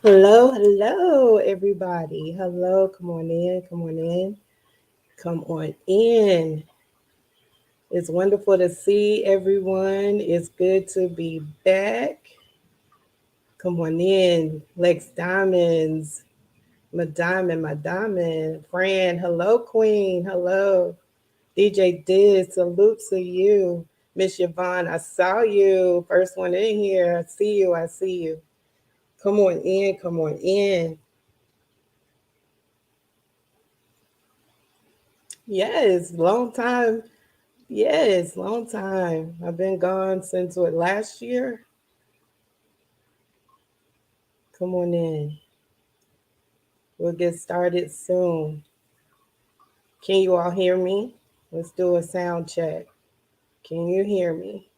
Hello, everybody. Hello, come on in, come on in, come on in. It's wonderful to see everyone. It's good to be back. Come on in, Lex Diamonds, my diamond. Fran, hello, Queen, hello. DJ Diz, salute to you. Miss Yvonne, I saw you. First one in here. I see you. Come on in, come on in. Yes, long time. Yes, long time. I've been gone since what, last year? Come on in. We'll get started soon. Can you all hear me? Let's do a sound check. Can you hear me?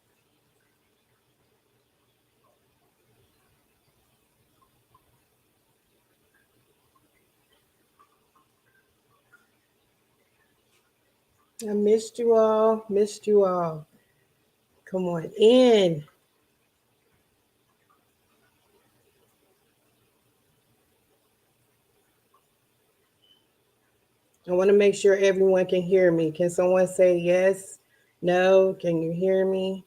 I missed you all. Missed you all. Come on in. I want to make sure everyone can hear me. Can someone say yes? No? Can you hear me?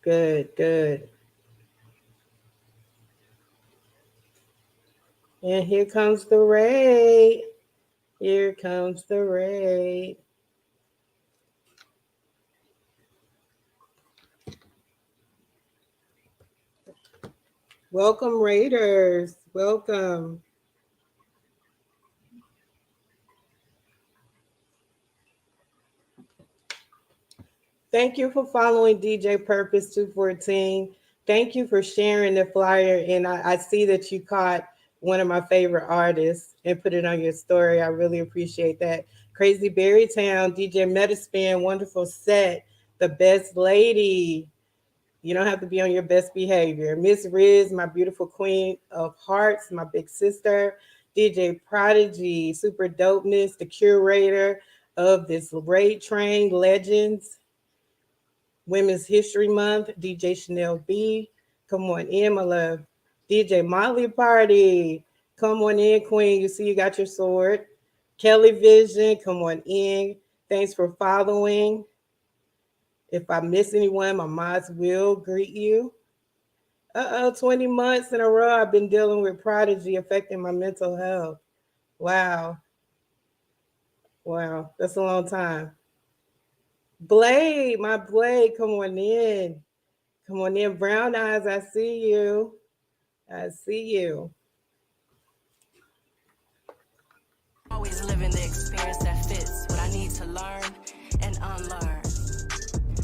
Good, good. And here comes the raid. Here comes the raid. Welcome, Raiders. Welcome. Thank you for following DJ Purpose 214. Thank you for sharing the flyer. And I see that you caught one of my favorite artists and put it on your story. I really appreciate that. Crazy Berry Town, DJ Metaspin, wonderful set. The best lady. You don't have to be on your best behavior. Miss Riz, my beautiful queen of hearts, my big sister. DJ Prodigy, super dopeness, the curator of this Raid Train Legends Women's History Month. DJ Chanel B, come on in, my love. DJ Molly Party, come on in, queen. You see you got your sword. Kelly Vision, come on in. Thanks for following. If I miss anyone, my mods will greet you. 20 months in a row, I've been dealing with Prodigy affecting my mental health. Wow. Wow. That's a long time. Blade, my Blade, come on in. Come on in. Brown Eyes, I see you. I see you. Always living the experience that fits what I need to learn and unlearn.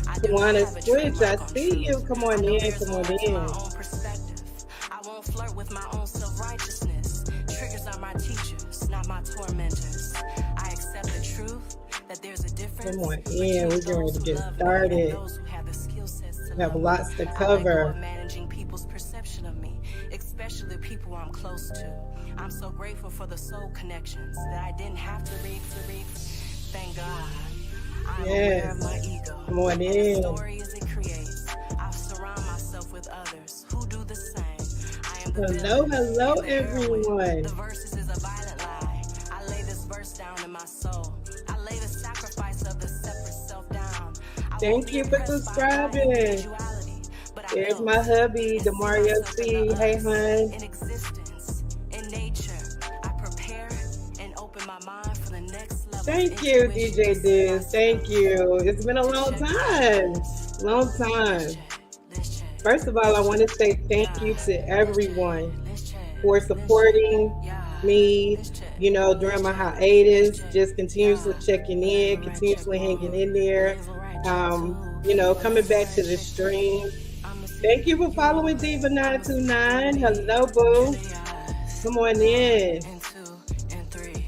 I do not Tawana have a Switch, I trademark on see you. truth. Come I on know in. there's Come on more to my in. own perspective. I won't flirt with my own self-righteousness. Triggers are my teachers, not my tormentors. I accept the truth that there's a difference Come on between in. We're getting ready those to who get love me and started. those who have the skill sets to We have love me. lots to I let go cover. of managing people's perception of me, especially people I'm close to. I'm so grateful for the soul connections that I didn't have to reap. Thank God. I'm aware of Yes. my ego Come on and the in. stories it creates. I surround myself with others who do the same. I am the Hello, villain hello, and the heroine. everyone. The verses is a violent lie. I lay this verse down in my soul. I lay the sacrifice of the separate self down. I won't Thank be you for impressed by all subscribing. individuality, but I There's built my hubby, and see Demario myself in the C. Hey, us, hun. in existence, in nature. I prepare and open my mind for the next level of Thank you, intuition to DJ see Diz. Thank myself. you. It's been a To long check my time. awareness. Long Let's time. check, let's check, First of all, I let's want check. to say thank Yeah, you to let's check, everyone let's check, for let's check. supporting Yeah, me, let's check, during let's my check, let's hiatus, check. just Yeah, continuously checking in, laser right check continuously hanging one, in there, laser right check two, coming laser back to right the check three. stream. I'ma see Thank you for you following once, I'ma see you in Diva929. me. Hello, boo. Infinity eyes, Come on one in. and two and three.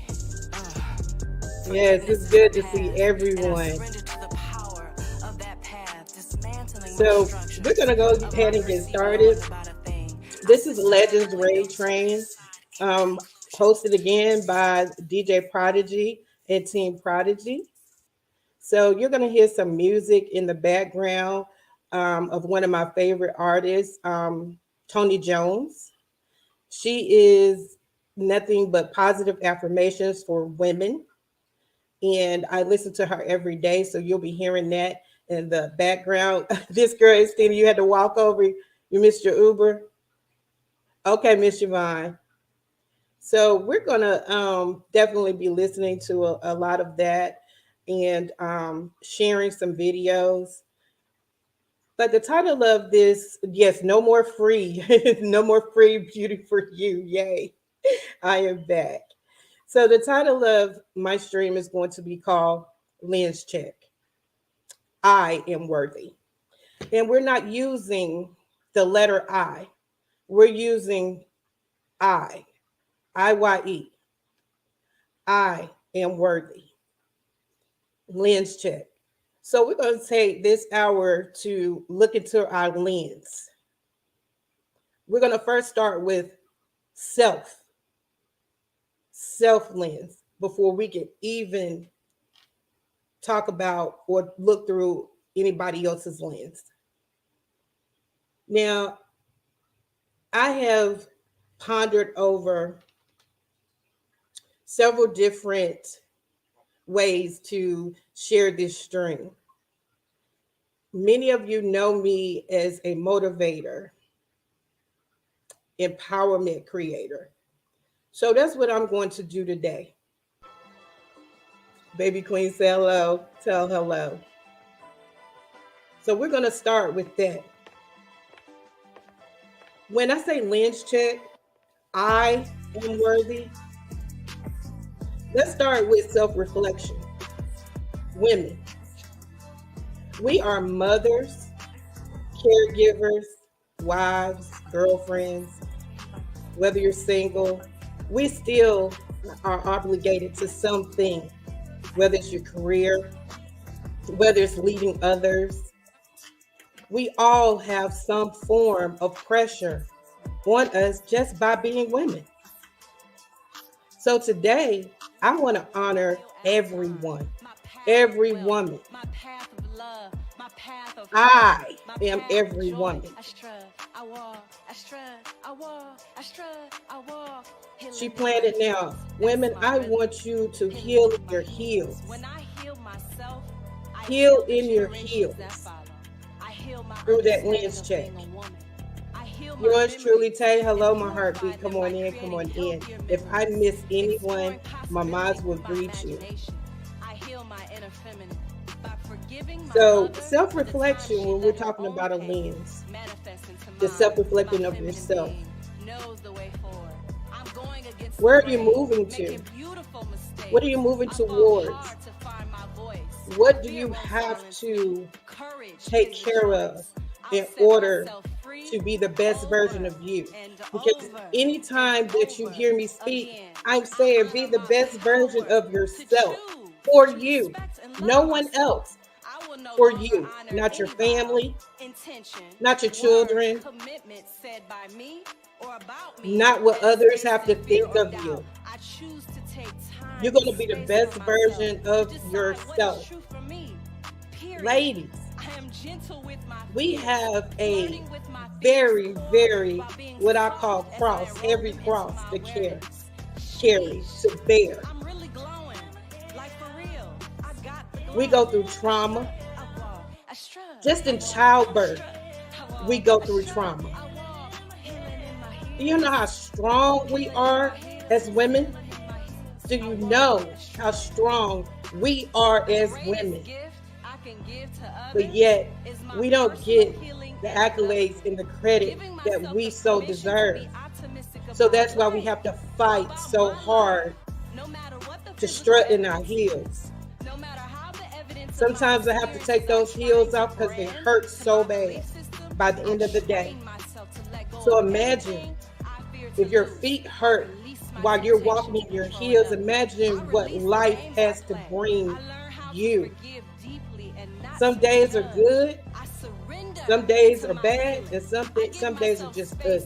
Yes, Forgiveness it's is the good to see path, and I everyone. surrender to the power of that path, dismantling my So we're structures gonna go of my ahead and get perceived started. knowing about a thing. I This is sit still Legends and let Raid those Train, spirits keep my um, conclusion. hosted again by DJ Prodigy and Team Prodigy. So you're going to hear some music in the background of one of my favorite artists, Tony Jones. She is nothing but positive affirmations for women. And I listen to her every day. So you'll be hearing that in the background. This girl, Estina, you had to walk over. You missed your Uber. Okay, Miss Yvonne. So we're going to definitely be listening to a lot of that and sharing some videos. But the title of this, yes, no more free, no more free beauty for you. Yay, I am back. So the title of my stream is going to be called Lens Check. I am worthy. And we're not using the letter I. We're using IYE. I am worthy. Lens check. So we're going to take this hour to look into our lens. We're going to first start with self lens before we can even talk about or look through anybody else's lens. Now, I have pondered over several different ways to share this stream. Many of you know me as a motivator, empowerment creator. So that's what I'm going to do today. Baby Queen, say hello. Tell hello. So we're going to start with that. When I say lens check, I am worthy. Let's start with self-reflection. Women, we are mothers, caregivers, wives, girlfriends. Whether you're single, we still are obligated to something, whether it's your career, whether it's leading others. We all have some form of pressure on us just by being women. So today, I want to honor everyone, every woman. I am every woman. She planned it now. Women, I want you to heal your heels. Heal in your heels through that lens check. Yours truly, Tay. Hello, my heartbeat. Come on in, come on in. If I miss anyone, my moms will greet you. So, self-reflection, when we're talking about a lens, the self-reflecting of yourself. Where are you moving to? What are you moving towards? What do you have to take care of in order to be the best version of you? Because anytime that you hear me speak, I'm saying be the best version of yourself for you, no one else. For you, not your family, not your children, not what others have to think of you. You're going to be the best version of yourself. Ladies, we have a very, very, what I call cross, every cross to carry, to bear. We go through trauma. Just in childbirth, we go through trauma. Do you know how strong we are as women? Do you know how strong we are as women? But yet, we don't get the accolades and the credit that we so deserve. So that's why we have to fight so hard to strut in our heels. Sometimes I have to take those heels off because they hurt so bad by the end of the day. So imagine if your feet hurt while you're walking in your heels, imagine what life has to bring you. Some days are good, some days are bad, and some days are just good.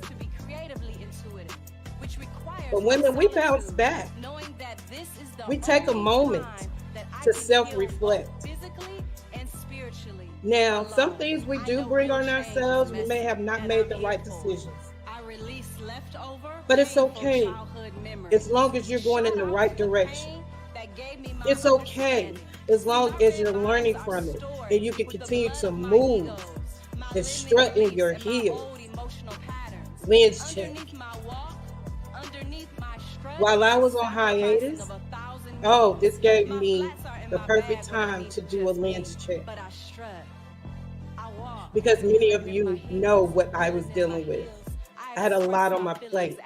But women, we bounce back. We take a moment to self-reflect. Now, some things we do bring on ourselves, we may have not made the right decisions. But it's okay as long as you're going in the right direction. It's okay as long as you're learning from it and you can continue to move and strut in your heels. Lens check. While I was on hiatus, this gave me the perfect time to do a lens check. Because many of you know what I was dealing with. I had a lot on my plate.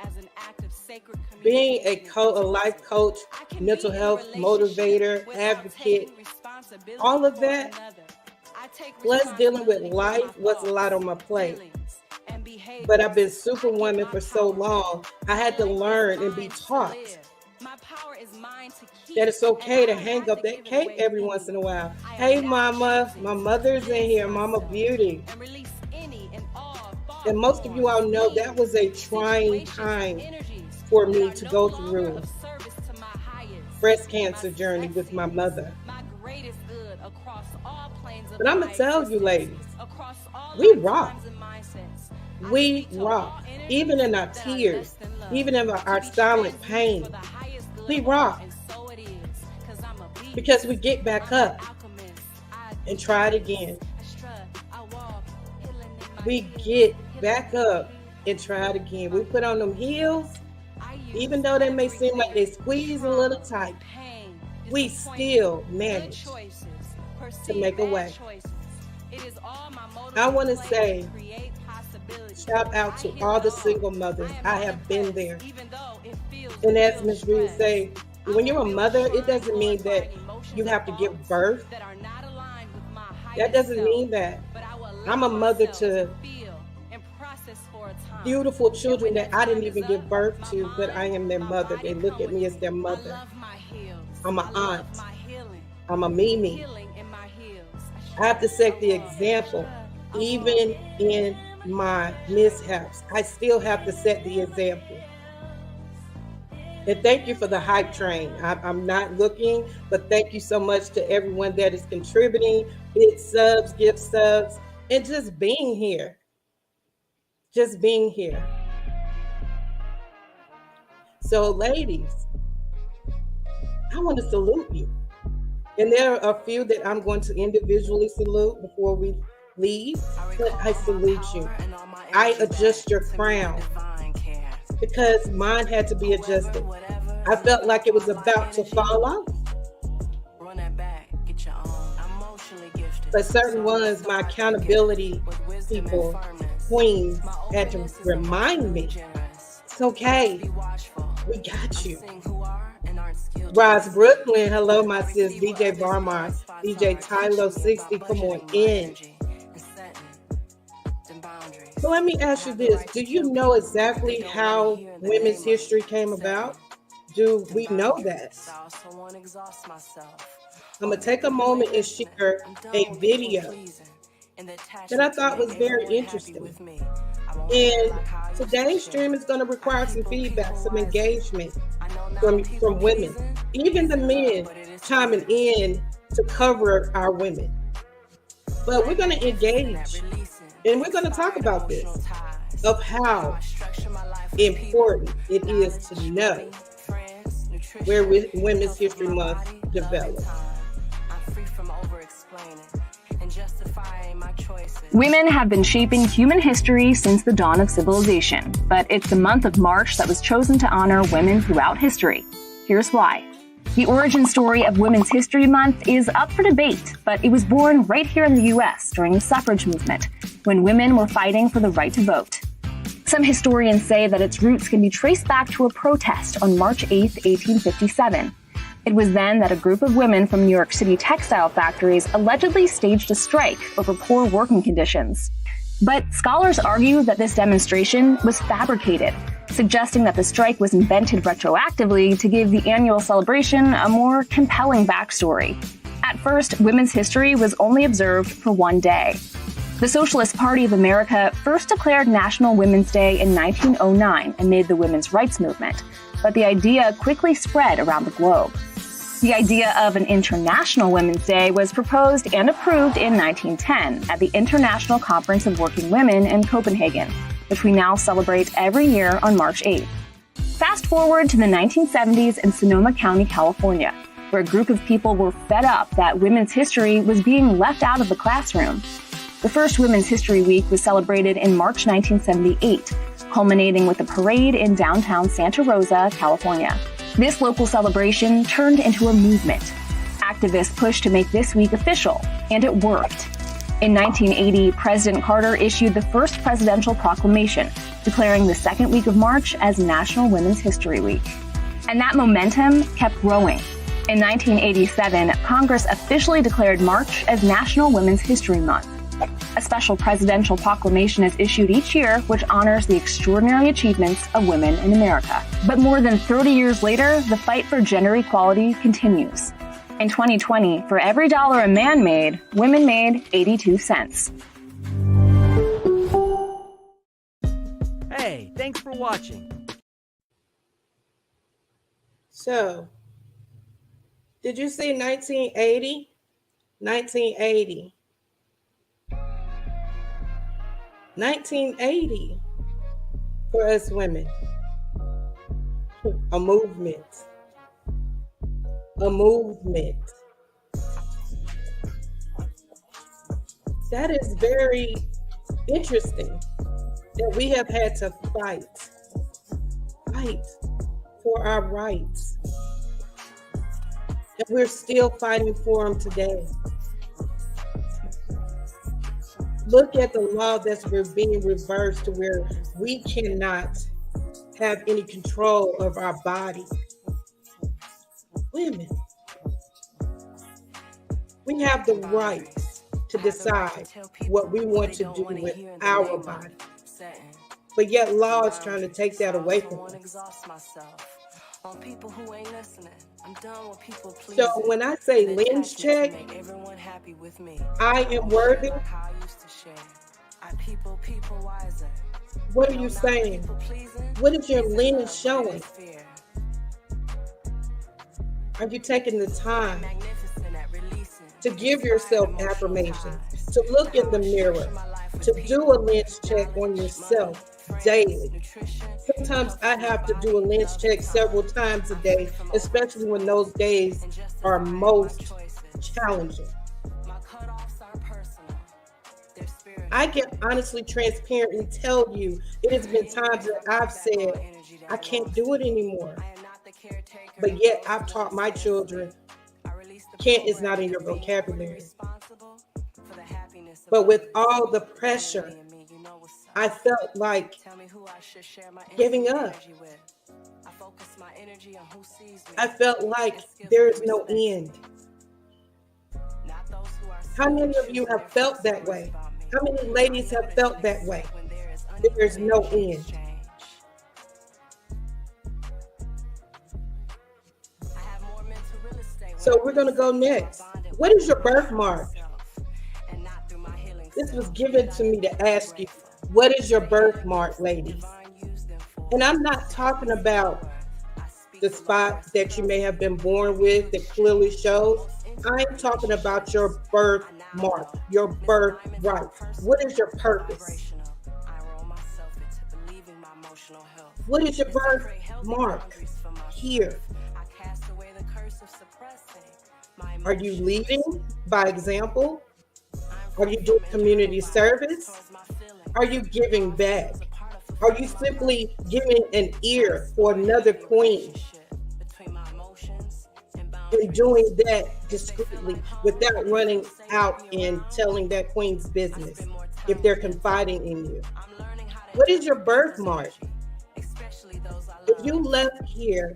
Being a life coach, mental health motivator, advocate, all of that, plus dealing with life was a lot on my plate. But I've been Superwoman for so long, I had to learn and be taught that it's okay to hang up that cape every once in a while. Hey, Mama, my mother's in here, Mama Beauty. And most of you all know that was a trying time for me to go through breast cancer journey with my mother. But I'm going to tell you, ladies, we rock. We rock. Even in our tears, even in our silent pain, we rock. Because we get back up and try it again. We get back up and try it again. We put on them heels, even though they may seem like they squeeze a little tight, we still manage to make a way. I want to say, shout out to all the single mothers. I have been there. And as Ms. Reed say, when you're a mother, it doesn't mean that you have to give birth. That doesn't mean that. I'm a mother to beautiful children that I didn't even give birth to, but I am their mother. They look at me as their mother. I'm an aunt. I'm a Mimi. I have to set the example. Even in my mishaps, I still have to set the example. And thank you for the hype train. I'm not looking, but thank you so much to everyone that is contributing, bid subs, gift subs, and just being here. Just being here. So, ladies, I want to salute you. And there are a few that I'm going to individually salute before we leave, but I salute you. I adjust your crown because mine had to be adjusted. I felt like it was about to fall off. But certain ones, my accountability people, queens, had to remind me, it's okay. We got you. Roz Brooklyn, hello, my sis. DJ Barmar, DJ Tylo 60, come on in. So let me ask you this. Do you know exactly how women's history came about? Do we know that? I'm going to take a moment and share a video that I thought was very interesting. And today's stream is going to require some feedback, some engagement from women, even the men chiming in to cover our women. But we're going to engage and we're going to talk about this, of how important it is to know where Women's History Month developed. Women have been shaping human history since the dawn of civilization, but it's the month of March that was chosen to honor women throughout history. Here's why. The origin story of Women's History Month is up for debate, but it was born right here in the U.S. during the suffrage movement, when women were fighting for the right to vote. Some historians say that its roots can be traced back to a protest on March 8, 1857. It was then that a group of women from New York City textile factories allegedly staged a strike over poor working conditions. But scholars argue that this demonstration was fabricated, suggesting that the strike was invented retroactively to give the annual celebration a more compelling backstory. At first, women's history was only observed for one day. The Socialist Party of America first declared National Women's Day in 1909 amid the women's rights movement, but the idea quickly spread around the globe. The idea of an International Women's Day was proposed and approved in 1910 at the International Conference of Working Women in Copenhagen, which we now celebrate every year on March 8th. Fast forward to the 1970s in Sonoma County, California, where a group of people were fed up that women's history was being left out of the classroom. The first Women's History Week was celebrated in March 1978, culminating with a parade in downtown Santa Rosa, California. This local celebration turned into a movement. Activists pushed to make this week official, and it worked. In 1980, President Carter issued the first presidential proclamation, declaring the second week of March as National Women's History Week. And that momentum kept growing. In 1987, Congress officially declared March as National Women's History Month. A special presidential proclamation is issued each year which honors the extraordinary achievements of women in America. But more than 30 years later, the fight for gender equality continues. In 2020, for every dollar a man made, women made 82 cents. Hey, thanks for watching. So, did you see 1980? 1980. 1980 for us women. A movement. A movement. That is very interesting that we have had to fight for our rights. And we're still fighting for them today. Look at the law that's being reversed to where we cannot have any control of our body. Women, we have the right to decide what we want to do with our body. But yet law is trying to take that away from us. On people who ain't listening. I'm done with people pleasing. So when I say lens check, I am worthy. What are you saying? What is your lens showing? Are you taking the time to give yourself affirmation, to look in the mirror, to do a lens check on yourself daily? Sometimes I have to do a lens check several times a day, especially when those days are most challenging. I can honestly, transparently tell you, it has been times that I've said, I can't do it anymore. But yet I've taught my children, can't is not in your vocabulary. But with all the pressure, I felt like giving up. I felt like there is no end. How many of you have felt that way? How many ladies have felt that way? There's no end. So we're going to go next. What is your birthmark? This was given to me to ask you. What is your birthmark, ladies? And I'm not talking about the spot that you may have been born with that clearly shows. I'm talking about your birthmark, your birthright. What is your purpose? What is your birthmark here? Are you leading by example? Are you doing community service? Are you giving back? Are you simply giving an ear for another queen and doing that discreetly without running out and telling that queen's business if they're confiding in you? What is your birthmark? If you left here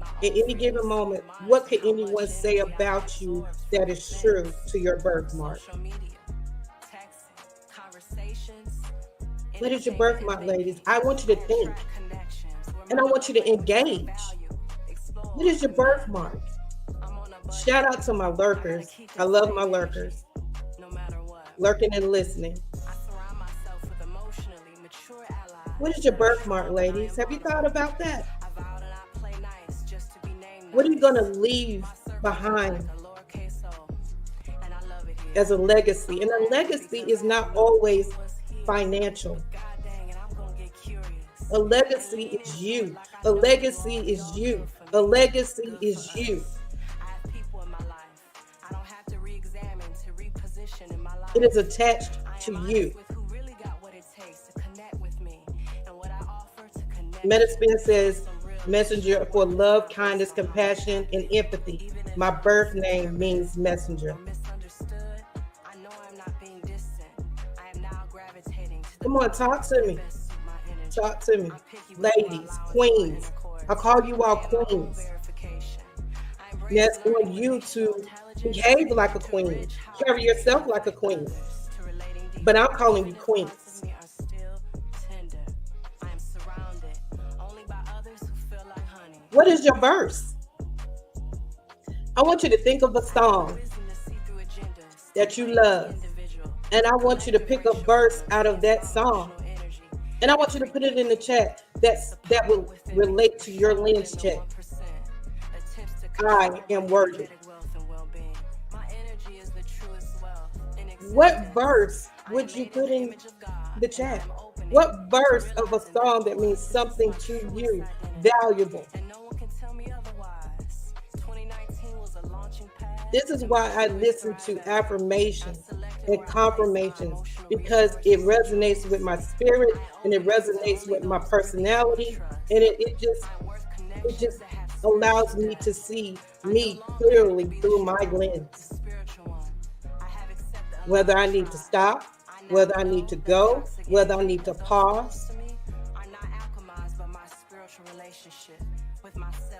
at any given moment, what could anyone say about you that is true to your birthmark? What is your birthmark, ladies? I want you to think, and I want you to engage. What is your birthmark? Shout out to my lurkers. I love my lurkers. Lurking and listening. What is your birthmark, ladies? Have you thought about that? What are you going to leave behind as a legacy. And a legacy is not always financial. A legacy is you. A legacy is you. A legacy is you. It is attached to you. Metaspin says, messenger for love, kindness, compassion, and empathy. My birth name means messenger. Come on, talk to me. Talk to me. Ladies, queens. I call you all queens. That's on you to behave like a queen. Carry yourself like a queen. But I'm calling you queens. What is your verse? I want you to think of a song that you love. And I want you to pick a verse out of that song. And I want you to put it in the chat that will relate to your lens check. I am worthy. What verse would you put in the chat? What verse of a song that means something to you, valuable? This is why I listen to affirmations and confirmations, because it resonates with my spirit and it resonates with my personality, and it just allows me to see me clearly through my lens. Whether I need to stop, whether I need to go, whether I need to pause.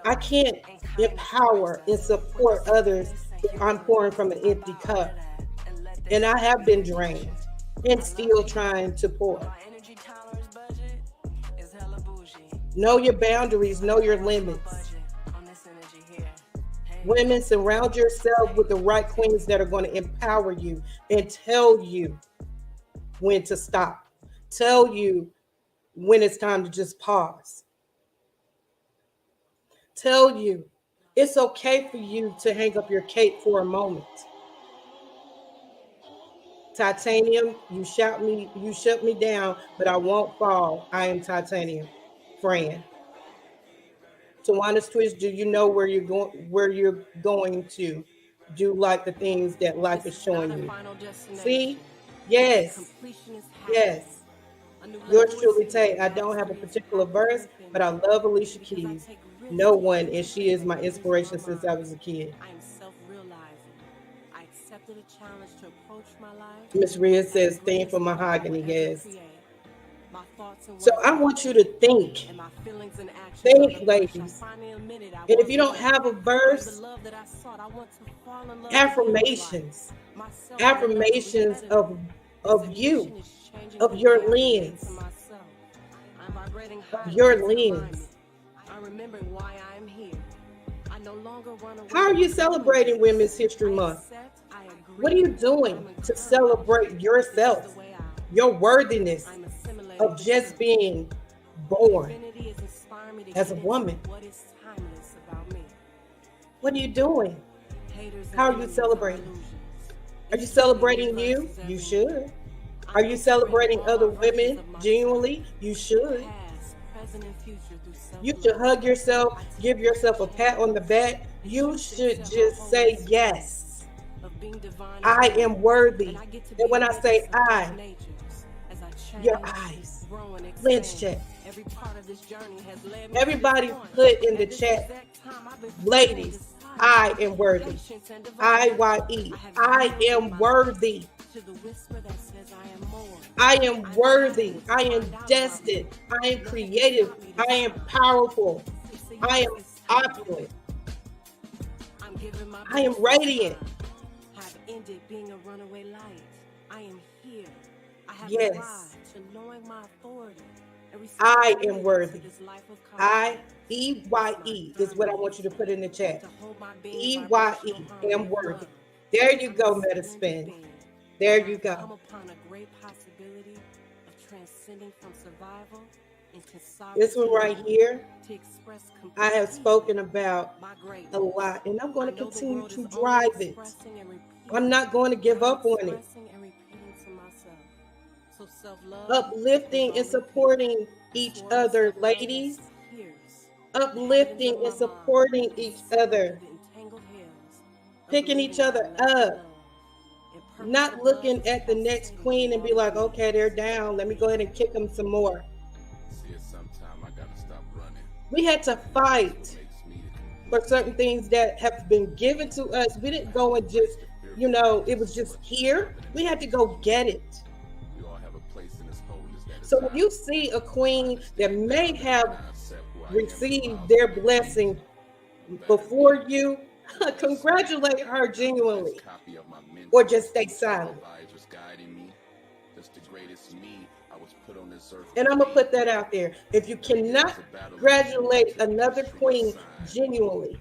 I can't empower and support others if I'm pouring from an empty cup. And I have been drained and still trying to pour. Know your boundaries, know your limits. Women, surround yourself with the right queens that are going to empower you and tell you when to stop. Tell you when it's time to just pause. Tell you it's okay for you to hang up your cape for a moment. Titanium, you shut me down, but I won't fall. I am titanium. Fran. Tawana's Twitch, do you know where you're going to do like the things that life is showing you? See? Yes. Yes. Yours truly, Tay. I don't have a particular verse, but I love Alicia Keys. No one, and she is my inspiration since I was a kid. I am self-realizing. I accepted a challenge to approach my life. Miss Rhea says, "Theme for mahogany." Yes. So I want you to think. Think, ladies. And if you don't have a verse, affirmations. Affirmations of you, of your lens. Of your lens. How are you celebrating Women's History Month? What are you doing to celebrate yourself, your worthiness of just being born as a woman? What are you doing? How are you celebrating? Are you celebrating you? You should. Are you celebrating other women genuinely? You should. You should hug yourself, give yourself a pat on the back. You should just say yes. I am worthy. And when I say I, your eyes. Lens check. Everybody put in the chat, ladies, I am worthy. I-Y-E. I am worthy. I am worthy. I am destined. I am creative. I am powerful. I am opulent. I am radiant. I've ended being a runaway light. I am here. I have Yes. arrived to knowing my authority. I am worthy. I-E-Y-E is what I want you to put in the chat. E-Y-E, am worthy. There you go, Metaspin. There you go. Come upon a great possibility of transcending from survival This one right here, to express I have complete spoken about my a greatness. lot, and I'm going I to know the continue world to is only drive it. expressing and repeating. I'm not going to give I'm up on it. expressing and repeating to myself. So self-love Uplifting and is on repeat. supporting each Swore other, myself ladies. countless years. Uplifting and supporting each other. Picking each other up. Not looking at the next queen and be like, okay, they're down. Let me go ahead and kick them some more. See, at some time I gotta stop running. We had to fight Makes me for certain things that have been given to us. We didn't go and just, it was just here. We had to go get it. we all have a place in this wholeness that is So when you see a queen that may have received their blessing before you, congratulate her genuinely, or just stay silent. And I'm gonna put that out there. If you cannot congratulate another queen genuinely,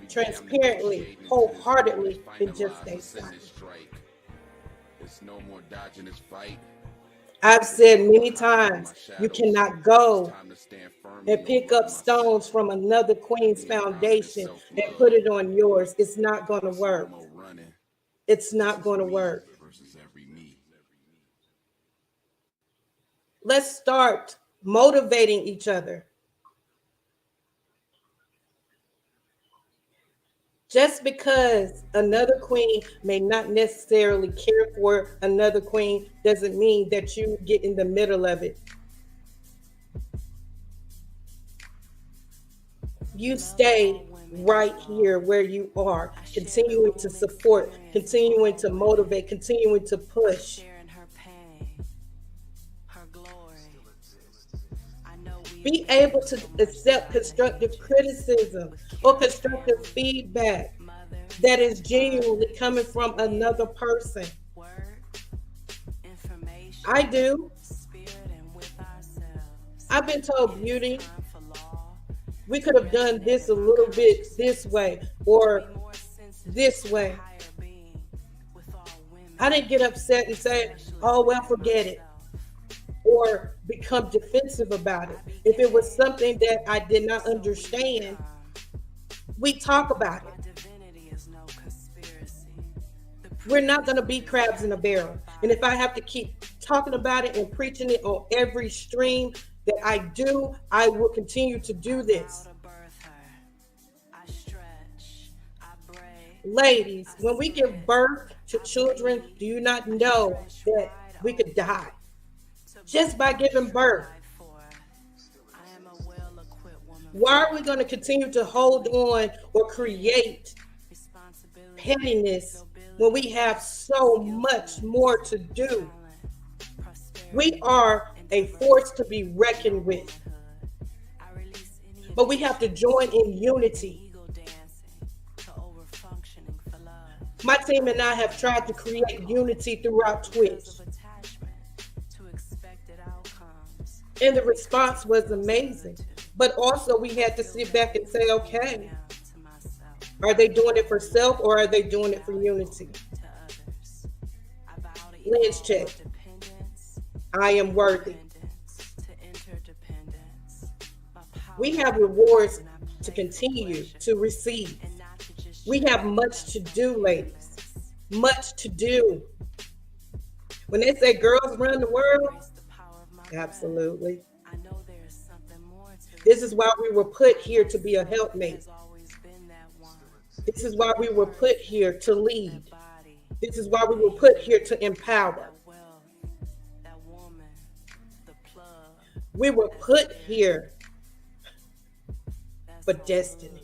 transparently, wholeheartedly, then just stay silent. It's no more dodging this fight. I've said many times, you cannot go and pick up stones from another queen's foundation and put it on yours. It's not going to work. It's not going to work. Let's start motivating each other. Just because another queen may not necessarily care for another queen doesn't mean that you get in the middle of it. You stay right here where you are, continuing to support, continuing to motivate, continuing to push. Be able to accept constructive criticism or constructive feedback that is genuinely coming from another person. I do. I've been told, Beauty, we could have done this a little bit this way or this way. I didn't get upset and say, oh, well, forget it, or become defensive about it. If it was something that I did not understand, we talk about it. We're not going to be crabs in a barrel. And if I have to keep talking about it and preaching it on every stream that I do, I will continue to do this. Ladies, when we give birth to children, do you not know that we could die just by giving birth? Why are we going to continue to hold on or create pettiness when we have so much more to do? We are a force to be reckoned with, but we have to join in unity. My team and I have tried to create unity throughout Twitch, and the response was amazing. But also we had to sit back and say, okay, are they doing it for self or are they doing it for unity? Lens check. I am worthy. We have rewards to continue to receive. We have much to do, ladies. Much to do. When they say girls run the world, absolutely. This is why we were put here to be a helpmate. This is why we were put here to lead. This is why we were put here to empower. We were put here for destiny.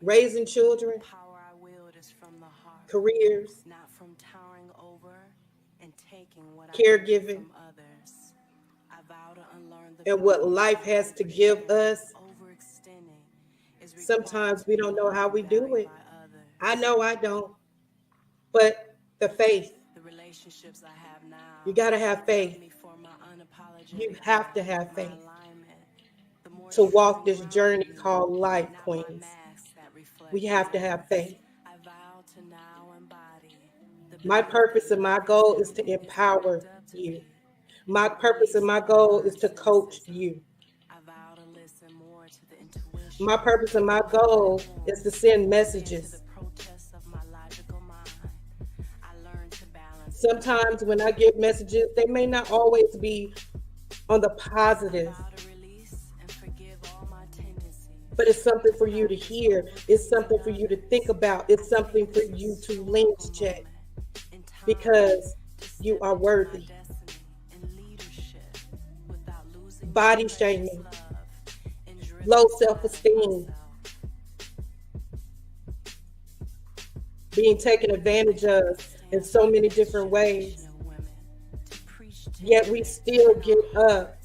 Raising children, careers, caregiving, and what life has to give us. Sometimes we don't know how we do it. I know I don't. But the faith. You got to have faith. You have to have faith to walk this journey called life, queens. We have to have faith. My purpose and my goal is to empower you. My purpose and my goal is to coach you. My purpose and my goal is to send messages. Sometimes when I get messages, they may not always be on the positive, but it's something for you to hear. It's something for you to think about. It's something for you to lens check, because you are worthy. Body shaming, low self-esteem, being taken advantage of in so many different ways. Yet we still get up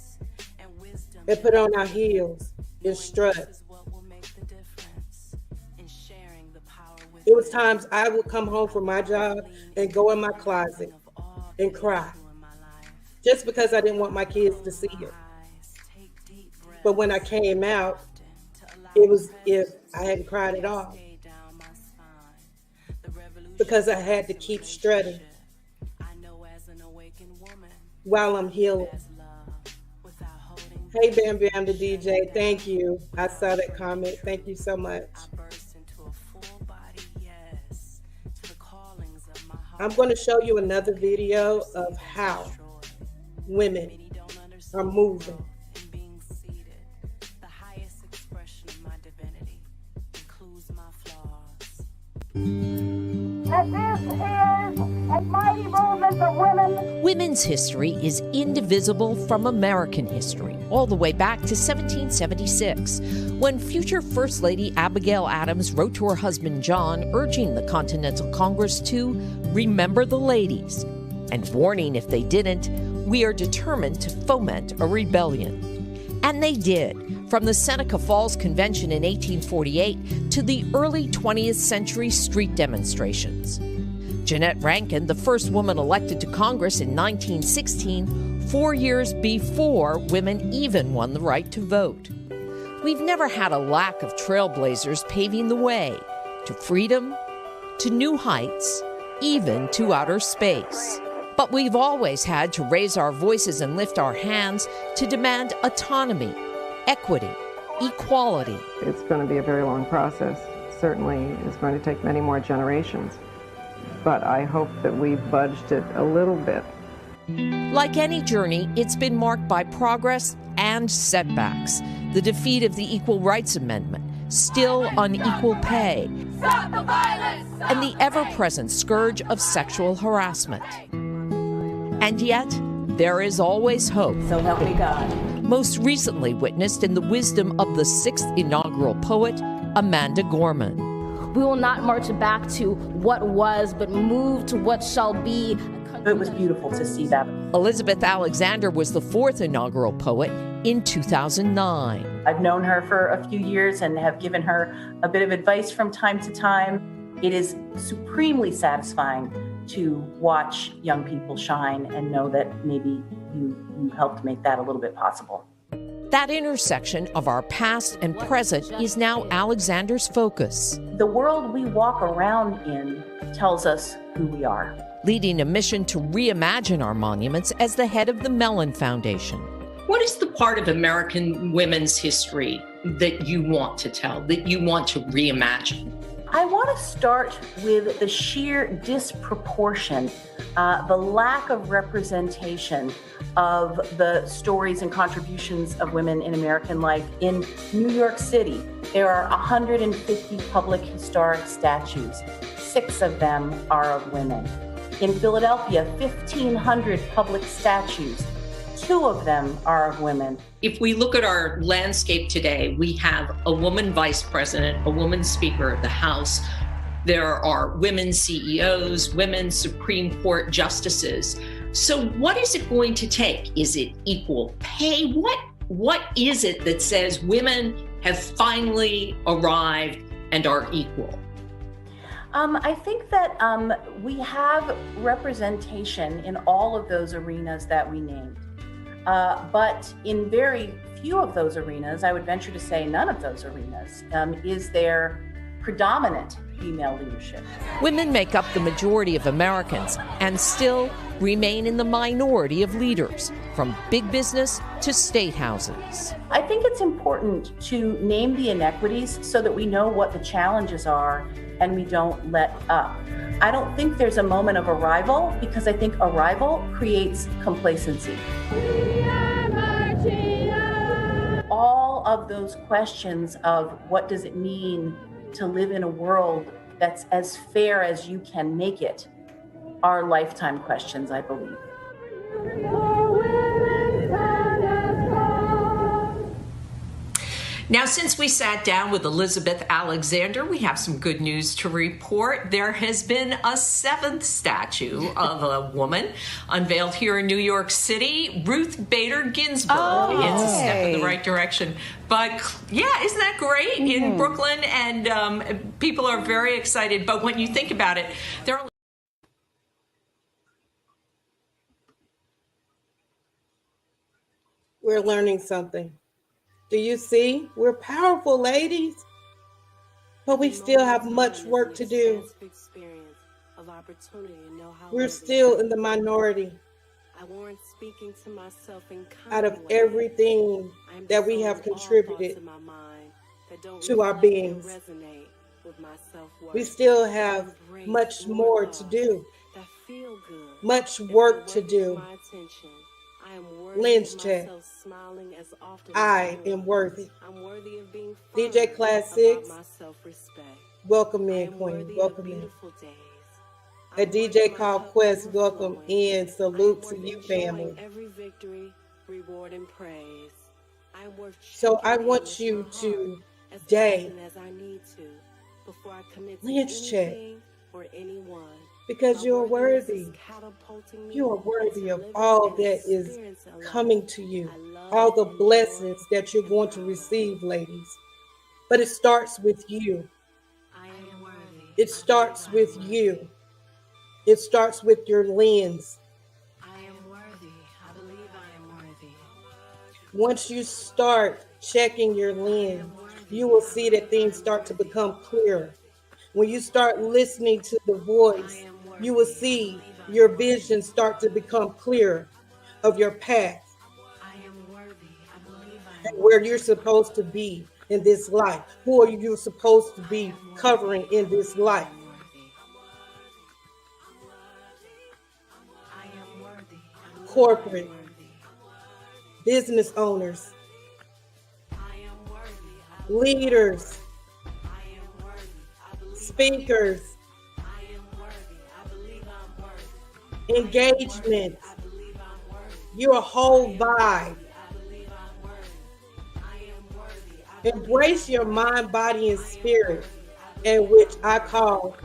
and put on our heels and strut. It was times I would come home from my job and go in my closet and cry, just because I didn't want my kids to see it. But when I came out, it was if I hadn't cried at all, because I had to keep strutting while I'm healing. Hey, Bam Bam the DJ, thank you. I saw that comment. Thank you so much. I'm going to show you another video of how women are moving. That this is a mighty movement of women. Women's history is indivisible from American history, all the way back to 1776, when future First Lady Abigail Adams wrote to her husband John, urging the Continental Congress to remember the ladies, and warning if they didn't, we are determined to foment a rebellion. And they did. From the Seneca Falls Convention in 1848 to the early 20th century street demonstrations. Jeannette Rankin, the first woman elected to Congress in 1916, 4 years before women even won the right to vote. We've never had a lack of trailblazers paving the way to freedom, to new heights, even to outer space. But we've always had to raise our voices and lift our hands to demand autonomy, equity, equality. It's going to be a very long process. Certainly it's going to take many more generations. But I hope that we've budged it a little bit. Like any journey, it's been marked by progress and setbacks. The defeat of the Equal Rights Amendment, still unequal pay, Stop the violence! and the ever-present scourge of sexual harassment. And yet, there is always hope. So help me God. Most recently witnessed in the wisdom of the 6th inaugural poet, Amanda Gorman. We will not march back to what was, but move to what shall be. It was beautiful to see that. Elizabeth Alexander was the 4th inaugural poet in 2009. I've known her for a few years and have given her a bit of advice from time to time. It is supremely satisfying to watch young people shine and know that maybe you helped make that a little bit possible. That intersection of our past and present is now Alexander's focus. The world we walk around in tells us who we are. Leading a mission to reimagine our monuments as the head of the Mellon Foundation. What is the part of American women's history that you want to tell, that you want to reimagine? I want to start with the sheer disproportion, the lack of representation of the stories and contributions of women in American life. In New York City, there are 150 public historic statues. 6 of them are of women. In Philadelphia, 1,500 public statues. 2 of them are of women. If we look at our landscape today, we have a woman vice president, a woman speaker of the House. There are women CEOs, women Supreme Court justices. So what is it going to take? Is it equal pay? What is it that says women have finally arrived and are equal? I think that we have representation in all of those arenas that we named. But in very few of those arenas, I would venture to say none of those arenas, is there predominant female leadership. Women make up the majority of Americans and still remain in the minority of leaders, from big business to state houses. I think it's important to name the inequities so that we know what the challenges are and we don't let up. I don't think there's a moment of arrival, because I think arrival creates complacency. All of those questions of what does it mean to live in a world that's as fair as you can make it are lifetime questions, I believe. Now, since we sat down with Elizabeth Alexander, we have some good news to report. There has been a 7th statue of a woman unveiled here in New York City, Ruth Bader Ginsburg. It's a step in the right direction. But yeah, isn't that great? In Brooklyn, and people are very excited. But when you think about it, there are We're learning something. Do you see? We're powerful, ladies, but we still have much work to do. We're still in the minority. Out of everything that we have contributed to our beings, we still have much more to do, much work to do. Lens check. I am worthy. DJ Class 6, welcome in, Queen. Welcome in. A DJ called Quest, welcome in. Salute to you, family. So I want you to today lens check, because you're worthy. You are worthy of all that is coming to you, all the blessings that you're going to receive, ladies. But it starts with you. It starts with you. It starts with your lens. Once you start checking your lens, you will see that things start to become clearer. When you start listening to the voice, you will see your vision start to become clearer of your path and where you're supposed to be in this life. Who are you supposed to be covering in this life? Corporate, business owners, leaders, speakers, engagement, your whole vibe. Embrace your mind, body, and spirit, and which I call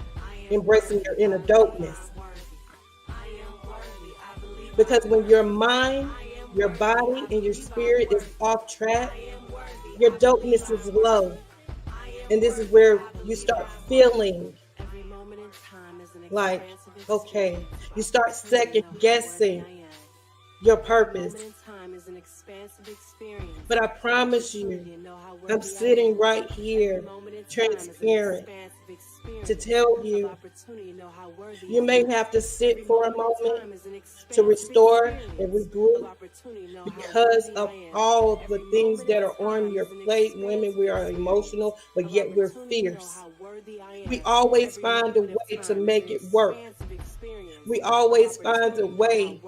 embracing your inner dopeness. Because when your mind, your body, and your spirit is off track, your dopeness is low. And this is where you start feeling like, okay, you start second guessing your purpose. But I promise you, I'm sitting right here, transparent, to tell you, you may have to sit for a moment to restore and regroup because of all the things that are on your plate. Women, we are emotional, but yet we're fierce. We always find a way to make it work. We always find a way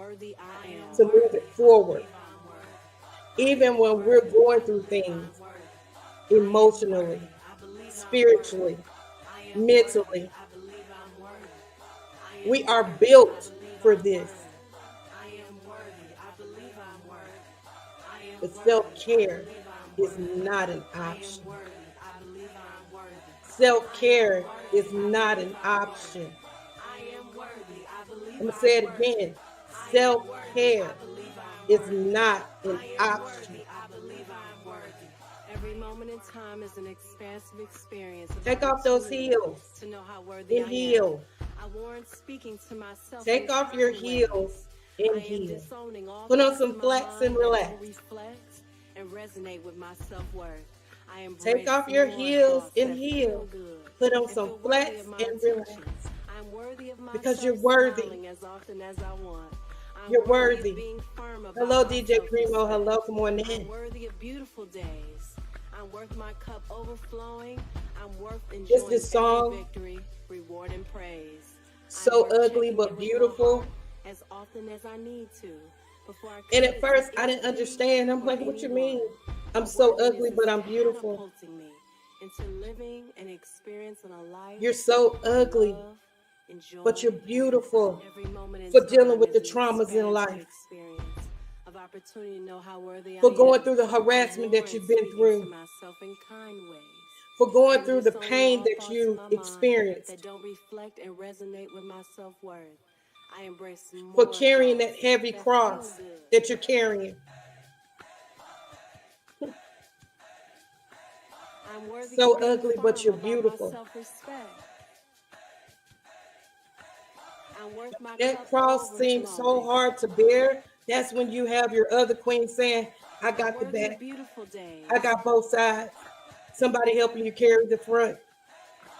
to move it forward. Even when we're going through things emotionally, spiritually, mentally, we are built for this. But self-care is not an option. Self-care is not an option. I'm going to say it again. Self-care is not an option. Take off those heels and heal. Take off your heels and heal. Put on some flats and relax. And resonate with my self-worth. Take off your heels and heel. Put on some flats and relax. Because you're worthy. You're worthy. Hello, DJ Primo. Hello, come on in. I'm worthy of beautiful days. I'm worth my cup overflowing. I'm worth It's enjoying this song. every victory, reward, and praise. So ugly but beautiful. As often as I need to. And at first, I didn't understand. I'm like, what you mean? I'm so ugly, but I'm beautiful. Into living and experiencing a life. You're so ugly, but you're beautiful for dealing with the traumas in life. For going through the harassment that you've been through. For going through the pain that you experienced. That don't reflect and resonate with my self-worth. I embrace for carrying that heavy cross that you're carrying. So ugly, but you're beautiful. That cross seems so hard to bear. That's when you have your other queen saying, I got the back. I got both sides. Somebody helping you carry the front.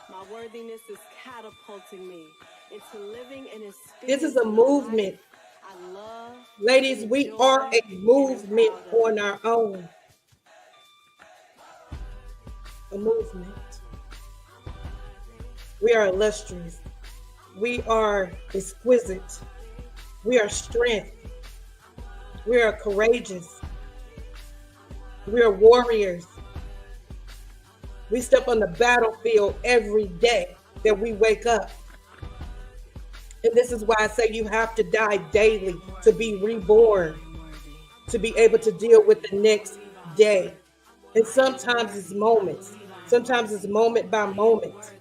My worthiness is catapulting me into living in a This is a movement. Ladies, we are a movement on our own. A movement. We are illustrious. We are exquisite. We are strength. We are courageous. We are warriors. We step on the battlefield every day that we wake up. And this is why I say you have to die daily to be reborn, to be able to deal with the next day. And sometimes it's moments. Sometimes it's moment by moment.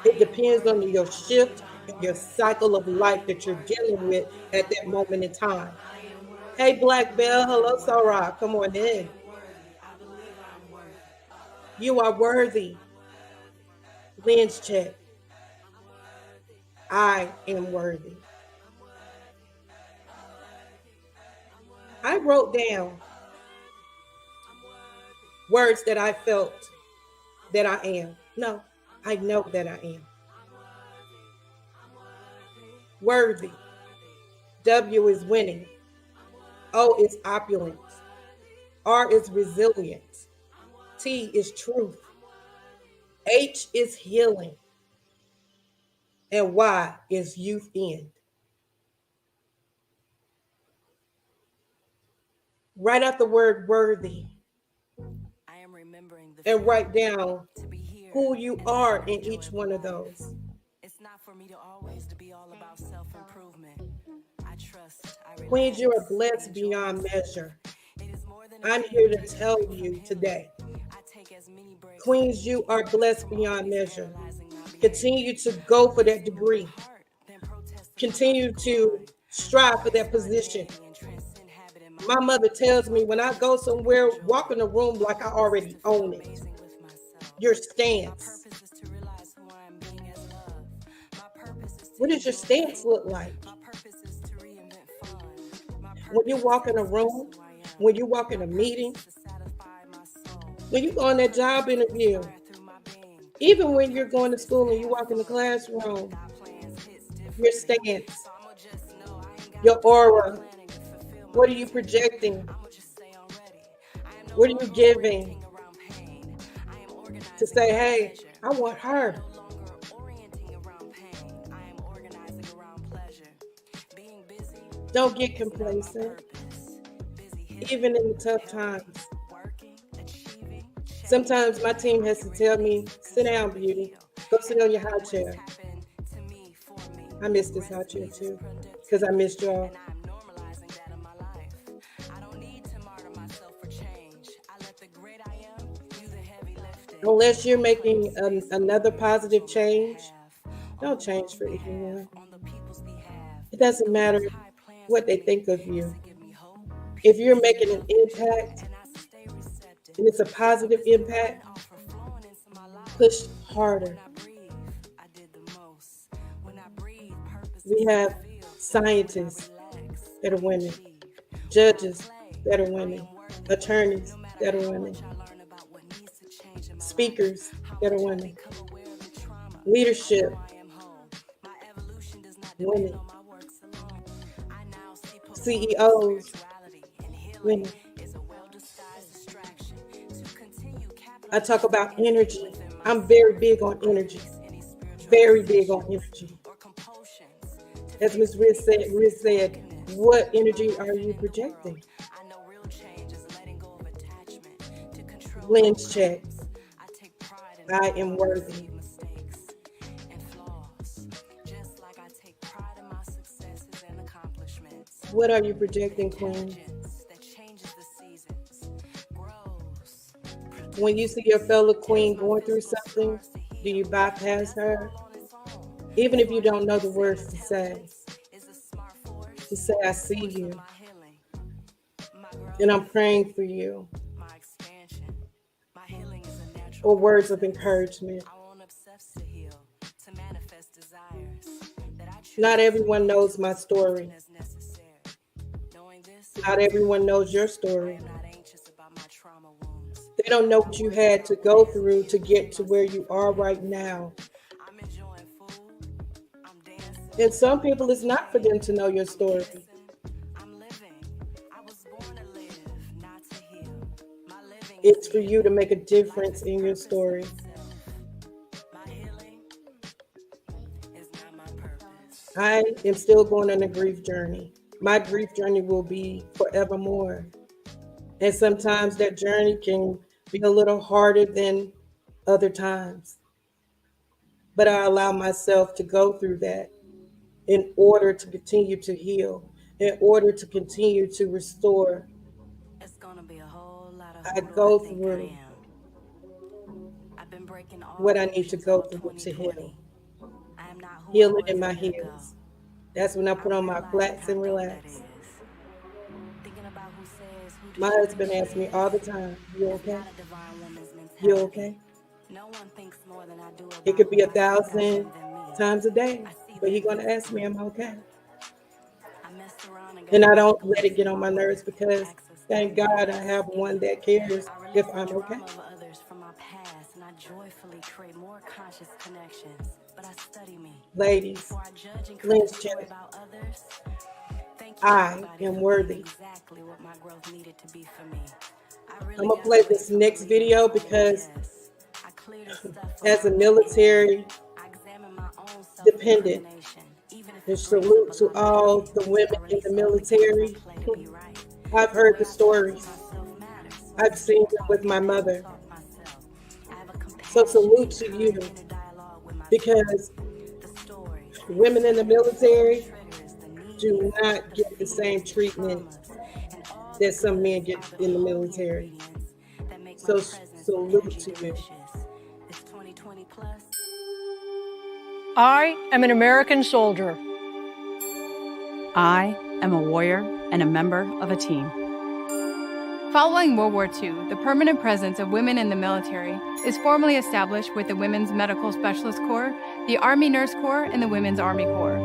It depends on your shift and your cycle of life that you're dealing with at that moment in time. Hey, Black Bell. Hello, Sarah. Come on in. You are worthy. Lens check. I am worthy. I wrote down words that I felt that I am. No, I know that I am. Worthy. W is winning. O is opulence. R is resilience. T is truth. H is healing. And Y is youth end. Write out the word worthy. I am remembering and write down who you are in each one of those. It's not for me to always to be all about self-improvement. I trust. Queens, you are blessed beyond measure. I'm here to tell you today. Queens, you are blessed beyond measure. Continue to go for that degree. Continue to strive for that position. My mother tells me when I go somewhere, walk in the room like I already own it. Your stance. What does your stance look like? When you walk in a room, when you walk in a meeting, when you go on that job interview, even when you're going to school and you walk in the classroom, your stance, your aura, what are you projecting? What are you giving to say, hey, I want her? Don't get complacent, even in the tough times. Sometimes my team has to tell me, sit down, beauty. Go sit on your high chair. I miss this high chair too, because I missed y'all. Unless you're making another positive change, don't change for anyone. It doesn't matter what they think of you. If you're making an impact, and it's a positive impact, push harder. We have scientists that are women, judges that are women, attorneys that are women. Speakers that are women. Leadership, women. CEOs, women. I talk about energy. I'm very big on energy. Very big on energy. As Ms. Riz said, what energy are you projecting? Lens check. I am worthy. What are you projecting, Queen? When you see your fellow queen going through something, do you bypass her? Even if you don't know the words to say, I see you. And I'm praying for you. Or words of encouragement. Not everyone knows my story. Not everyone knows your story. They don't know what you had to go through to get to where you are right now. And some people, it's not for them to know your story. It's for you to make a difference in your story. I am still going on a grief journey. My grief journey will be forevermore. And sometimes that journey can be a little harder than other times. But I allow myself to go through that in order to continue to heal, in order to continue to restore. I go through what I need to go through to heal. Healing in my heels. That's when I put on my flats and relax. My husband asks me all the time, you okay? You okay? It could be 1,000 times a day, but he's gonna ask me, am I okay? And I don't let it get on my nerves because thank God I have one that cares if I'm okay. Ladies, lens check. I am worthy. I'm gonna play this next video because as a military dependent, and salute to all the women in the military. I've heard the stories. I've seen them with my mother. So salute to you, because women in the military do not get the same treatment that some men get in the military. So salute to you. I am an American soldier. I am a warrior and a member of a team. Following World War II, the permanent presence of women in the military is formally established with the Women's Medical Specialist Corps, the Army Nurse Corps, and the Women's Army Corps.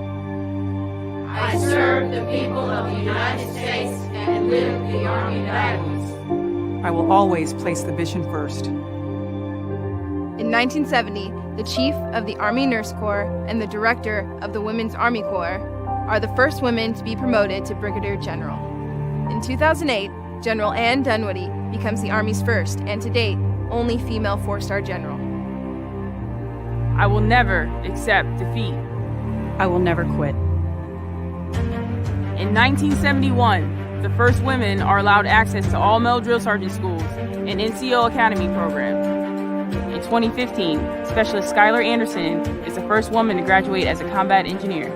I serve the people of the United States and live the Army values. I will always place the mission first. In 1970, the Chief of the Army Nurse Corps and the Director of the Women's Army Corps are the first women to be promoted to Brigadier General. In 2008, General Ann Dunwoody becomes the Army's first, and to date, only female 4-star general. I will never accept defeat. I will never quit. In 1971, the first women are allowed access to all male drill sergeant schools and NCO Academy program. In 2015, Specialist Skylar Anderson is the first woman to graduate as a combat engineer.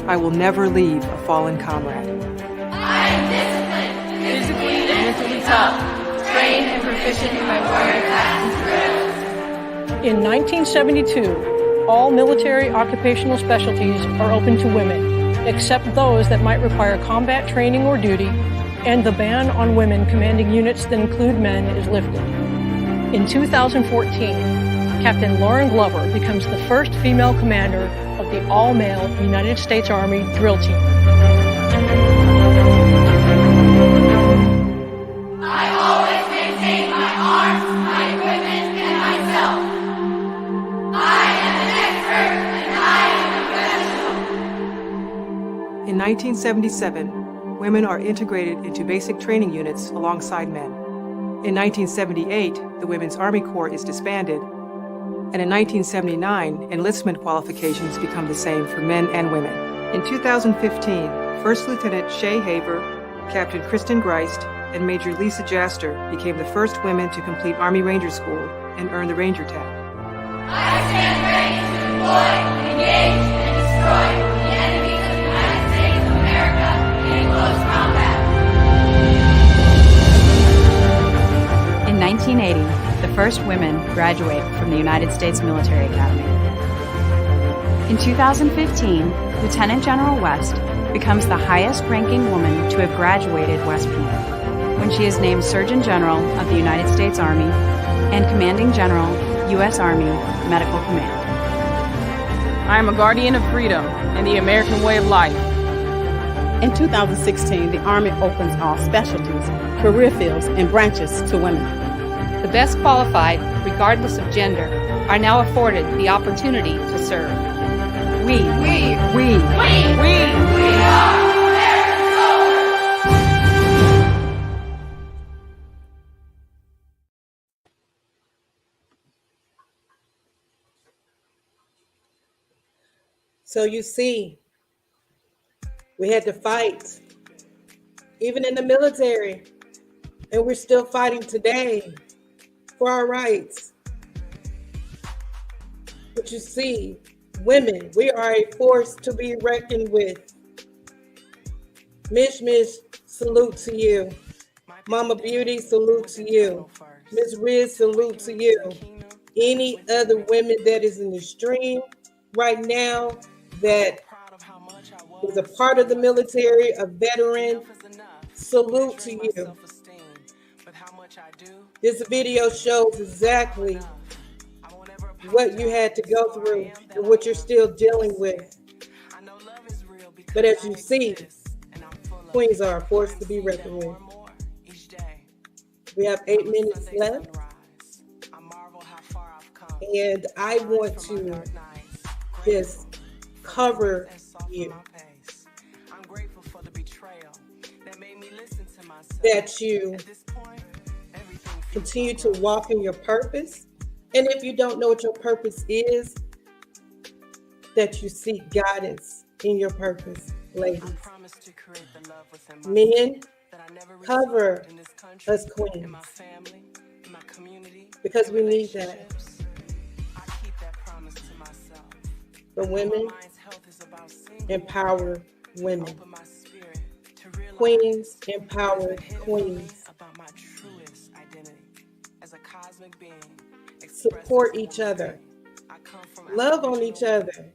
I will never leave a fallen comrade. I am disciplined, physically and mentally tough, trained and proficient in my warrior classes drills. In 1972, all military occupational specialties are open to women, except those that might require combat training or duty, and the ban on women commanding units that include men is lifted. In 2014, Captain Lauren Glover becomes the first female commander of the all-male United States Army drill team. I always maintain 1977, women are integrated into basic training units alongside men. In 1978, the Women's Army Corps is disbanded, and in 1979, enlistment qualifications become the same for men and women. In 2015, First Lieutenant Shay Haver, Captain Kristen Greist, and Major Lisa Jaster became the first women to complete Army Ranger School and earn the Ranger Tab. I stand ready to deploy, engage, and destroy the enemies of the United States of America in close combat. In 1980, the first women graduate from the United States Military Academy. In 2015, Lieutenant General West becomes the highest-ranking woman to have graduated West Point, when she is named Surgeon General of the United States Army and Commanding General, U.S. Army Medical Command. I am a guardian of freedom and the American way of life. In 2016, the Army opens all specialties, career fields, and branches to women. The best qualified, regardless of gender, are now afforded the opportunity to serve. We are American soldiers! So you see, we had to fight, even in the military, and we're still fighting today for our rights. But you see, women, we are a force to be reckoned with. Mish, salute to you. Mama Beauty, salute to you. Ms. Riz, salute to you. Any other women that is in the stream right now that is a part of the military, a veteran, salute to you. This video shows exactly what you had to go through and what you're still dealing with. But as you see, queens are a force to be reckoned with. We have 8 minutes left, and I want to just cover you. That you continue to walk in your purpose. And if you don't know what your purpose is, that you seek guidance in your purpose, ladies. Men, cover us queens, because we need that. The women, empower women. Queens, empower queens. Support each other. Love on each other.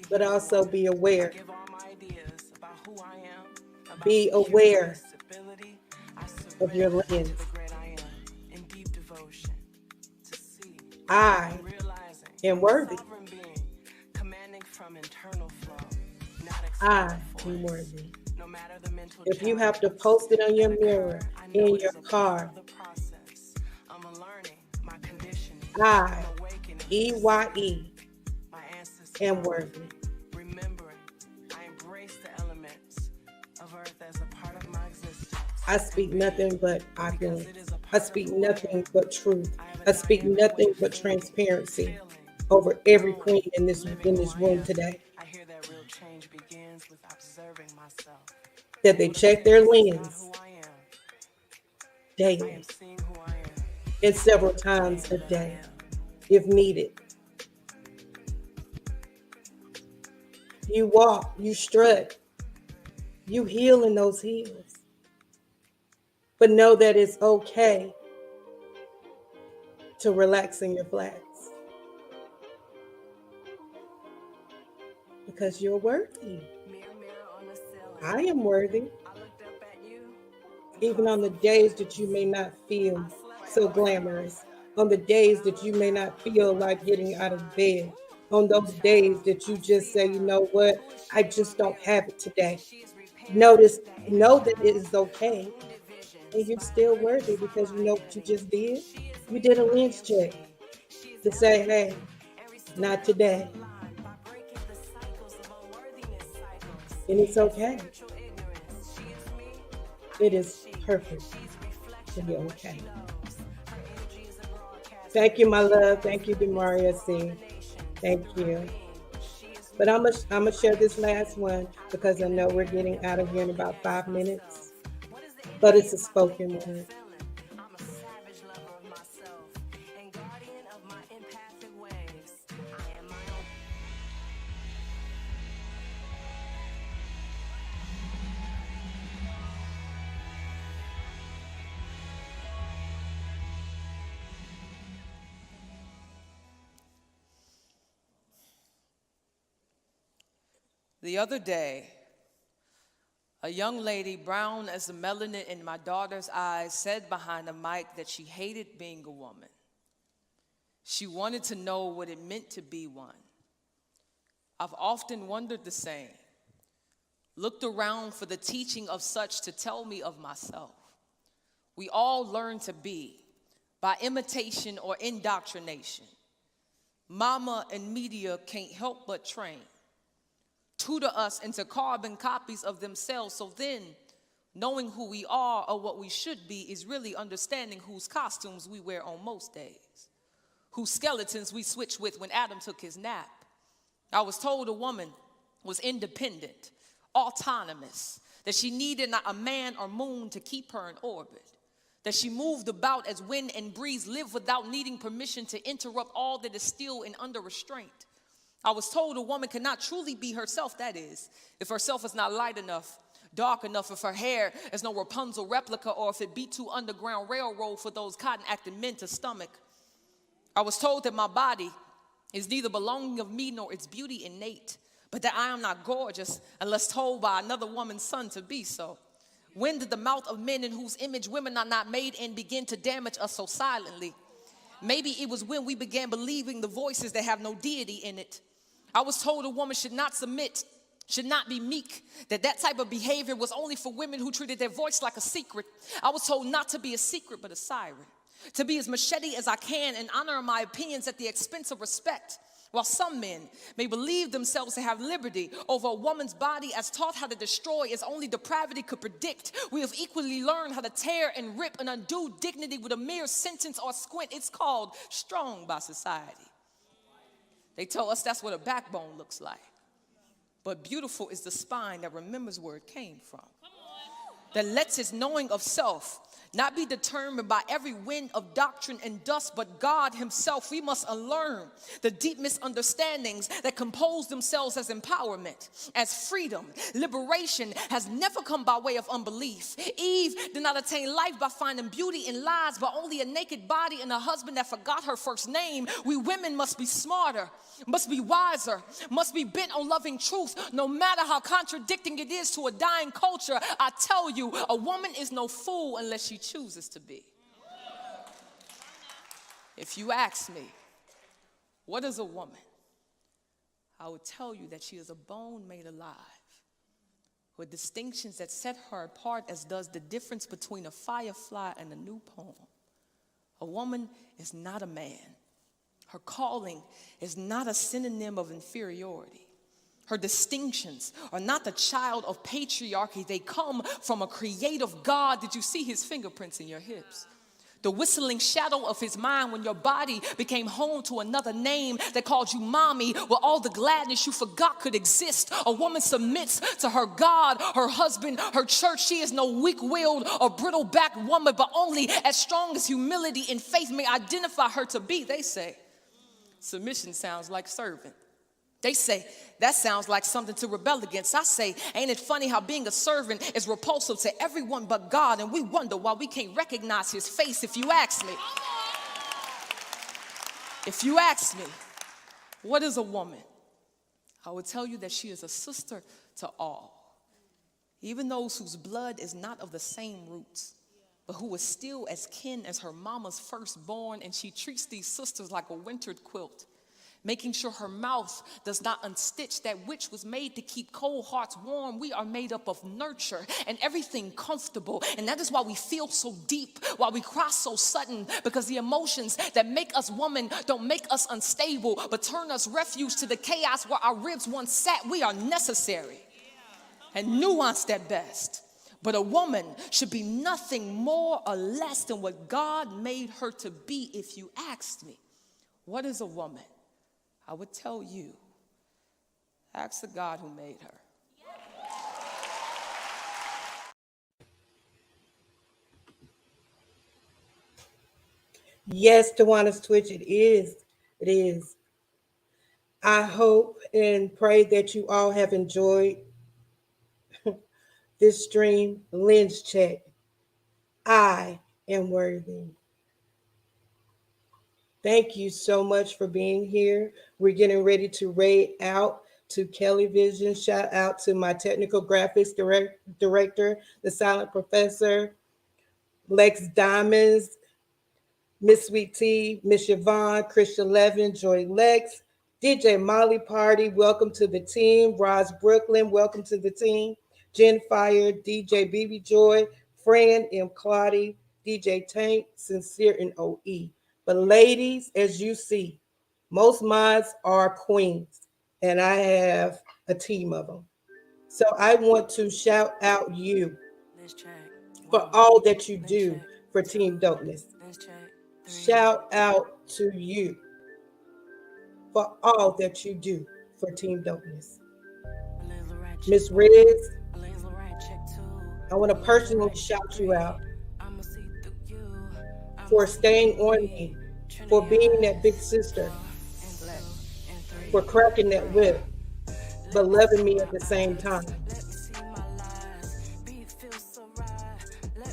But also be aware. Be aware of your lens. I am worthy. I am worthy. If you have to post it on your mirror, in your car, I, EYE, am worthy. I speak nothing but opulence. I speak nothing but truth. I speak nothing but transparency over every queen in this room today. That they check their lens daily and several times a day if needed. You walk, you strut, you heal in those heels. But know that it's okay to relax in your flats. Because you're worthy. I am worthy. Even on the days that you may not feel so glamorous, on the days that you may not feel like getting out of bed, on those days that you just say, you know what, I just don't have it today. Know that it is okay. And you're still worthy because you know what you just did. You did a lens check to say, hey, not today. And it's okay. It is perfect to be okay. Thank you, my love. Thank you, Demaria C. Thank you. But I'm gonna share this last one because I know we're getting out of here in about 5 minutes. But it's a spoken word. The other day, a young lady, brown as the melanin in my daughter's eyes, said behind the mic that she hated being a woman. She wanted to know what it meant to be one. I've often wondered the same, looked around for the teaching of such to tell me of myself. We all learn to be by imitation or indoctrination. Mama and media can't help but train, tutor us into carbon copies of themselves, so then knowing who we are or what we should be is really understanding whose costumes we wear on most days, whose skeletons we switch with when Adam took his nap. I was told a woman was independent, autonomous, that she needed not a man or moon to keep her in orbit, that she moved about as wind and breeze, lived without needing permission to interrupt all that is still and under restraint. I was told a woman cannot truly be herself, that is, if herself is not light enough, dark enough, if her hair is no Rapunzel replica, or if it be too Underground Railroad for those cotton-acting men to stomach. I was told that my body is neither belonging of me nor its beauty innate, but that I am not gorgeous unless told by another woman's son to be so. When did the mouth of men in whose image women are not made in begin to damage us so silently? Maybe it was when we began believing the voices that have no deity in it. I was told a woman should not submit, should not be meek, that type of behavior was only for women who treated their voice like a secret. I was told not to be a secret but a siren, to be as machete as I can and honor my opinions at the expense of respect. While some men may believe themselves to have liberty over a woman's body as taught how to destroy as only depravity could predict, we have equally learned how to tear and rip and undo dignity with a mere sentence or squint. It's called strong by society. They tell us that's what a backbone looks like. But beautiful is the spine that remembers where it came from, that lets its knowing of self not be determined by every wind of doctrine and dust, but God himself. We must unlearn the deep misunderstandings that compose themselves as empowerment, as freedom. Liberation has never come by way of unbelief. Eve did not attain life by finding beauty in lies, but only a naked body and a husband that forgot her first name. We women must be smarter, must be wiser, must be bent on loving truth, no matter how contradicting it is to a dying culture. I tell you, a woman is no fool unless she chooses to be. If you ask me, what is a woman? I would tell you that she is a bone made alive, with distinctions that set her apart as does the difference between a firefly and a new poem. A woman is not a man. Her calling is not a synonym of inferiority. Her distinctions are not the child of patriarchy. They come from a creative God. Did you see his fingerprints in your hips? The whistling shadow of his mind when your body became home to another name that called you mommy, with all the gladness you forgot could exist. A woman submits to her God, her husband, her church. She is no weak-willed or brittle-backed woman, but only as strong as humility and faith may identify her to be. They say submission sounds like servant. They say, that sounds like something to rebel against. I say, ain't it funny how being a servant is repulsive to everyone but God, and we wonder why we can't recognize his face. If you ask me, what is a woman? I would tell you that she is a sister to all, even those whose blood is not of the same roots, but who is still as kin as her mama's firstborn, and she treats these sisters like a wintered quilt, making sure her mouth does not unstitch that which was made to keep cold hearts warm. We are made up of nurture and everything comfortable. And that is why we feel so deep, why we cry so sudden, because the emotions that make us woman don't make us unstable, but turn us refuge to the chaos where our ribs once sat. We are necessary. and nuanced at best. But a woman should be nothing more or less than what God made her to be. If you asked me, what is a woman? I would tell you, ask the God who made her. Yes, Tawana's Twitch, it is. It is. I hope and pray that you all have enjoyed this stream. Lens check. I am worthy. Thank you so much for being here. We're getting ready to raid out to Kelly Vision. Shout out to my technical graphics director, the silent professor, Lex Diamonds, Miss Sweet Tea, Miss Yvonne, Christian Levin, Joy Lex, DJ Molly Party, welcome to the team. Roz Brooklyn, welcome to the team. Jen Fire, DJ BB Joy, Fran M. Claudia, DJ Tank, Sincere, and OE. But ladies, as you see, most mods are queens, and I have a team of them. So I want to shout out you for all that you do for Team Dopeness. Shout out to you for all that you do for Team Dopeness. Miss Riz, I want to personally shout you out for staying on me, for being that big sister, for cracking that whip, but loving me at the same time.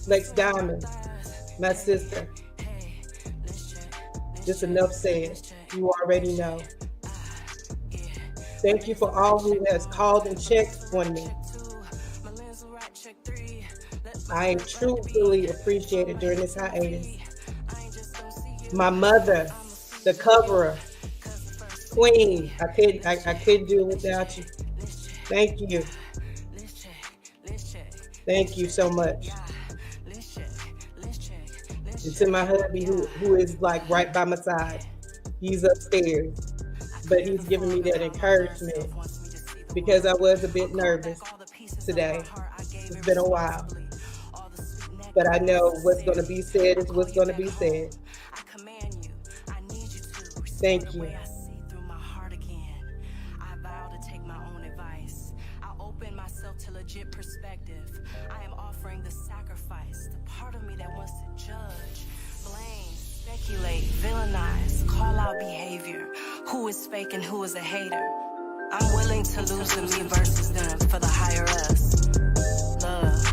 Lex Diamond, my sister. Just enough said. You already know. Thank you for all who has called and checked on me. I truly appreciate it during this hiatus. My mother, the coverer, Queen, I couldn't do it without you. Thank you. Thank you so much. And to my hubby who is like right by my side. He's upstairs, but he's giving me that encouragement because I was a bit nervous today. It's been a while, but I know what's going to be said is what's going to be said. Thank you. To legit perspective, I am offering the sacrifice, the part of me that wants to judge, blame, speculate, villainize, call out behavior, who is fake and who is a hater. I'm willing to lose the me versus them for the higher us.